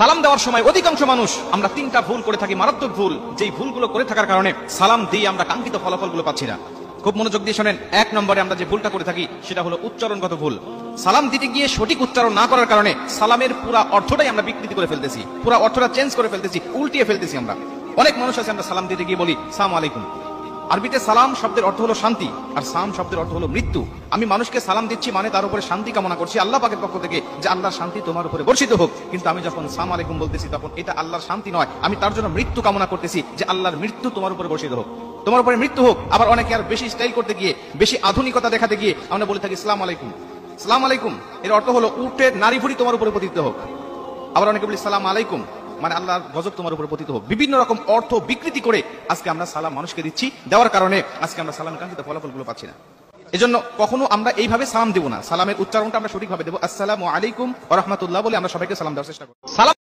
সালাম দেওয়ার সময় অধিকাংশ মানুষ আমরা তিনটা ভুল করে থাকি, মারাত্মক ভুল। যেই ভুলগুলো করে থাকার কারণে সালাম দিয়ে আমরা কাঙ্ক্ষিত ফলাফলগুলো পাচ্ছি না। খুব মনোযোগ দিয়ে শোনেন। 1 নম্বরে আমরা যে ভুলটা করে থাকি সেটা হলো উচ্চারণগত ভুল। সালাম দিতে গিয়ে সঠিক উচ্চারণ না করার কারণে সালামের পুরা অর্থটাই আমরা বিকৃতি করে ফেলতেছি, পুরা অর্থটা চেঞ্জ করে ফেলতেছি, উল্টিয়ে ফেলতেছি। আমরা অনেক মানুষ আছে আমরা সালাম দিতে গিয়ে বলি সালাম আলাইকুম। আরবিতে সালাম শব্দের অর্থ হলো শান্তি, আর সাম শব্দের অর্থ হলো মৃত্যু। আমি মানুষকে সালাম দিচ্ছি মানে তার উপরে শান্তি কামনা করছি আল্লাহ পাকের পক্ষ থেকে, যে আল্লাহর শান্তি তোমার উপরে বর্ষিত হোক। কিন্তু আমি যখন সালাম আলাইকুম বলতেছি তখন এটা আল্লাহর শান্তি নয়, আমি তার জন্য মৃত্যু কামনা করতেছি, যে আল্লাহর মৃত্যু তোমার উপরে বর্ষিত হোক, তোমার উপরে মৃত্যু হোক। আবার অনেকে আর বেশি স্টাইল করতে গিয়ে, বেশি আধুনিকতা দেখাতে গিয়ে আমরা বলে থাকি সালাম আলাইকুম। সালাম আলাইকুম এর অর্থ হলো উটের নারী ভুড়ি তোমার উপরে পতিত হোক। আবার অনেকে বলি সালাম আলাইকুম মানে আল্লাহর গজব তোমার উপরে পতিত হোক। বিভিন্ন রকম অর্থ বিকৃতি করে আজকে আমরা সালাম মানুষকে দিচ্ছি, দেওয়ার কারণে আজকে আমরা সালাম কাঙ্ক্ষিত ফলাফলগুলো পাচ্ছি না। এজন্য কখনো আমরা এইভাবে সালাম দেব না, সালামের উচ্চারণটা আমরা সঠিকভাবে দেবো। আসসালামু আলাইকুম ওয়া রাহমাতুল্লাহ বলে আমরা সবাইকে সালাম দেওয়ার চেষ্টা করব। সালাম